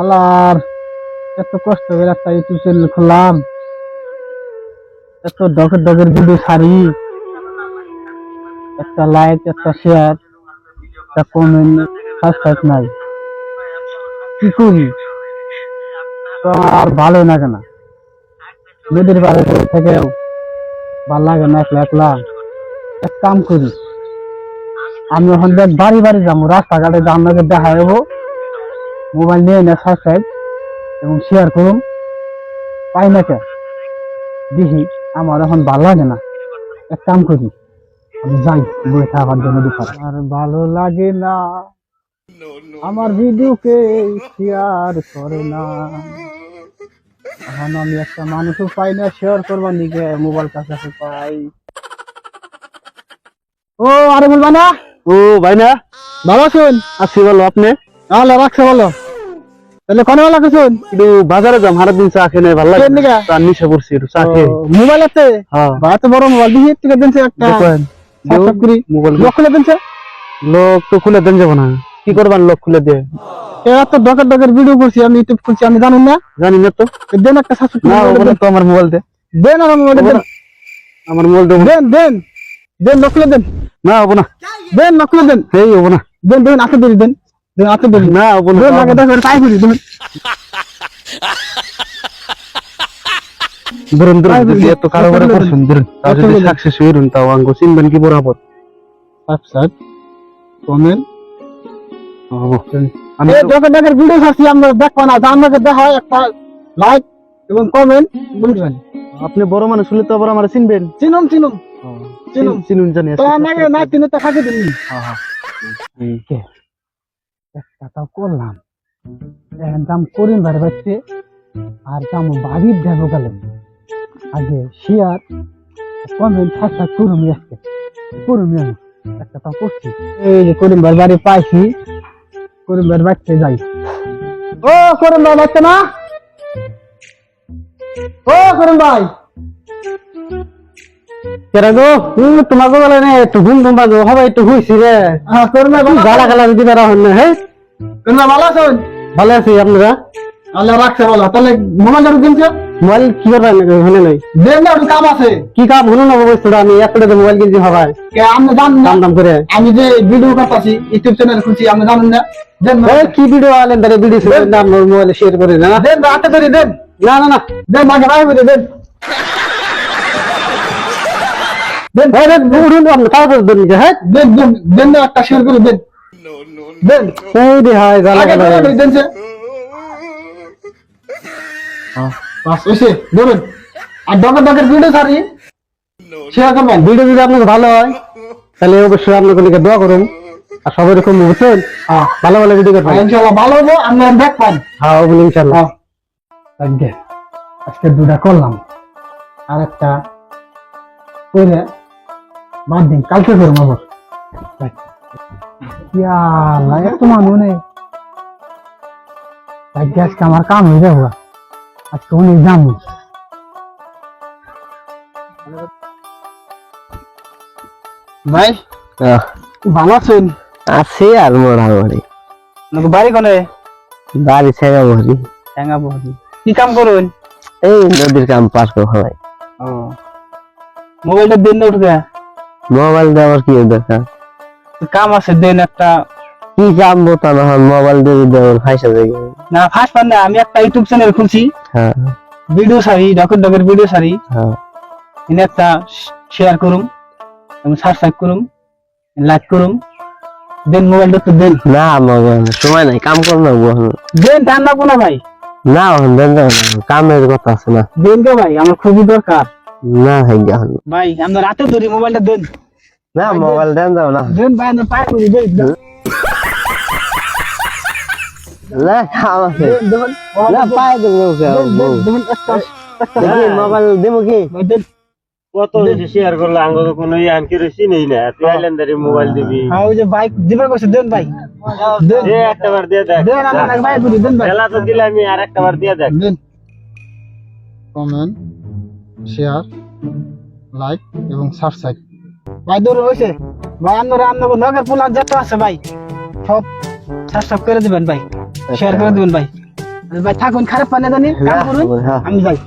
আল্লাহ, এত কষ্ট করে একটা ইউটিউব চ্যানেল খুললাম, এত ডগের ডগের ভিডিও ছাড়ি, একটা লাইক, একটা শেয়ার, একটা কমেন্ট, সাবস্ক্রাইব নাই, কি করি? তো আর ভালো লাগে না, নদীর পাড়ে থেকেও ভাল লাগে না একলা একলা। এক কাম করি, আমি এখন দেখ বাড়ি বাড়ি যাবো, রাস্তাঘাটে আপনাকে দেখা যাবো, মোবাইল নিয়ে না সাবস্ক্রাইব এবং শেয়ার করুন, পাই না কে দেখি, আমার এখন ভালো লাগে না। এক কাম করি, আমি যাই বসে থাকার জন্য দিতে। আর ভালো লাগে না, আমার ভিডিওকে শেয়ার করে না, এখন আমি একটা মানুষও পাই না শেয়ার করবার নিকে, মোবাইল কাছে পাই। ও আরে বলবা না, ও ভাই না ভালো আছেন? আছি, বলো আপনি? ভালো রাখছে, বলো তাহলে কোন ভালো আছেন? একটু বাজারে যাম, হারা দিন চা খেয়ে ভালো লাগে কেন চা নিশা করছি, একটু চা খেয়ে। মোবাইল আছে? হ্যাঁ, বা এত বড় মোবাইল দিয়ে থেকে দেনছে একটা দেখেন সাবস্ক্রাইব করি, মোবাইল লক খুলে দেনছে। লোক তো খুলে দেন যাবো না, কি করবেন লোক খুলে দিয়ে? এত ডকের ডকের ভিডিও করছি, আমি ইউটিউব খুলছি, আমি জানুন না? জানি না তো। দেন একটা সাবস্ক্রাইব না করে ওগুলো দেন। তো আমার মোবাইল দে, দেন আমার মোবাইল দেন, আমার মোবাইল দেবো দেন দেন দেন, লক খুলে দেন, না, হবো না, দেন লক খুলে দেন, এই হবো না, দেন দেন হাতে ধরি, দেন দেন হাতে ধরি, না হবো না, দেন আগে দেখেন তাই করি, দেন ধরুন ধরুন, যদি এত কারোবার ধরুন, করছেন ধরুন, তাও যদি ধরুন। সাকসেস হইরুন, তাও আঙ্গো চিনবেন কি বরাবর। Subscribe comment. আমি এই ডকের ডকের ভিডিও ছাড়ছি, আমরা দেখবো না, আমাকে দেখা হয় একটা লাইক এবং কমেন্ট বলবেন। আপনি বড় মানুষ হলে তো আবার আমার চিনবেন, চিনুন চিনুন চিনুন, চিনুন জানি। তো আমাকে না চিনে তো খাকে দিন। কে একটা তাও করলাম, এখন দাম করিম বাড়ি বাড়ছে, আর দাম বাড়ির দেবো গেলে আগে শেয়ার কমেন্ট সাবস্ক্রাইব করুন, আজকে করুন, আমি একটা তাও করছি। এই যে করিম বাড়ি পাইছি, করিম বাড়ি বাড়তে যাই। ও করিম ভাই বাড়ছে না? ও করিম ভাই, কেরা গো তোমাকে বলে না একটু ঘুম ঘুম বাজো হবে, একটু হুইছি রে, হ্যাঁ করিম ভাই ভালো গালা গালা দিতে পারা হন না। হ্যাঁ করিম ভাই ভালো আছেন? ভালো আছি, আপনারা? আল্লাহ রাখছে ভালো। তাহলে মোবাইল কিনছে, মোবাইল কি করবেন হলে নাই? দেন না, একটু কাম আছে। কি কাম হলো না অবস্থাটা? আমি একটা মোবাইল কিনছি হবাই কে আপনি জানেন না? দাম দাম করে আমি যে ভিডিও করতেছি, ইউটিউব চ্যানেল খুলছি, আপনি জানেন না? দেন এই কি ভিডিও আলেন তারে ভিডিও ছিল নাম মোবাইলে শেয়ার করে না। দেন হাতে ধরে দেন, না না না, দেন আগে ভাই বলে দেন, দেন এই দেন উড়ুন আপনি তাড়াতাড়ি দেন যে। হ্যাঁ দেন দেন দেন না, একটা শেয়ার করে দেন, দেন এই রে হায় গালা আগে গালা। ধরে দেন সে। বাস এসে ধরুন, আর ডকের ডকের ভিডিও ছাড়ি, শেয়ার করবেন। ভিডিও যদি আপনাকে ভালো হয় তাহলে অবশ্যই আপনাকে লিখে দোয়া করুন, আর সবাই এরকম বুঝছেন ভালো ভালো ভিডিও করবেন। ইনশাআল্লাহ ভালো হবো, আপনি দেখবেন। হ্যাঁ ওগুলো ইনশাল্লাহ। আজকে আজকে দুটা করলাম, আর একটা করে বাদ দিন, কালকে করবো আবার। ইয়াল্লাহ, এত মানুষ নেই আজকে, আজকে আমার কাম হয়ে যাবো, আজকে অনেক যাবো। ভাই ভালো আছেন? আছি আর মোটামুটি। নাকি বাড়ি কোনে? বাড়ি ছেড়ে বসি, ঠ্যাঙ্গাপুরি। কি কাম করুন? এই নদীর কাম পাস করে হয়। ও মোবাইলটা দেন না, উঠে মোবাইল দেওয়ার কি দরকার? কাম আছে, দেন একটা। কি কাম বোতা না হয় মোবাইল দিয়ে দেওয়ার ফাইসা যায়। না ফার্স্ট পান না, আমি একটা ইউটিউব চ্যানেল খুলছি, হ্যাঁ ভিডিও সারি, ডকের ডকের ভিডিও সারি, হ্যাঁ, এনে একটা শেয়ার করুম এবং সাবস্ক্রাইব করুম, লাইক করুম, দেন মোবাইলটা তো দেন। না মোবাইল সময় নাই, কাম কর না দেন টান রাখবো না ভাই, না দেন না, কামের কথা আছে না। দেন কে ভাই, আমার খুবই দরকার। না হয়ে গেল ভাই আমরা রাতে ধরি, মোবাইলটা দেন, না, মোবাইল দেন যাও না। দেন ভাই, আমরা পাই করি, দেন না কাম আছে দেন, দেন না, পায়ে দেবো দেন একটা একটা মোবাইল দেবো কি? ভাই দেন। কত শেয়ার করলে আঙ্গ তো কোনো ইয়ানকি রসি নেই না, তুই আইল্যান্ডারে মোবাইল দিবি। হ্যাঁ ওই যে বাইক দিবার কইছে, দেন ভাই, দেন দে একটা বার দিয়ে দেখ, দেন, আমরা ভাই করি, দেন ভাই, খেলা তো দিলে আমি আর একটা বার দিয়ে দেখ। দেন। কমেন্ট, শেয়ার, লাইক এবং সাবস্ক্রাইব। ভাই দূর হইছে ভাই, আপনারা আপনাকে নগর পুলান যত আছে ভাই সব সাবস্ক্রাইব করে দিবেন ভাই, শেয়ার করে দিবেন ভাই। ভাই থাকুন, খারাপ পানে জানি, কাম করুন, হ্যাঁ। আমি যাই।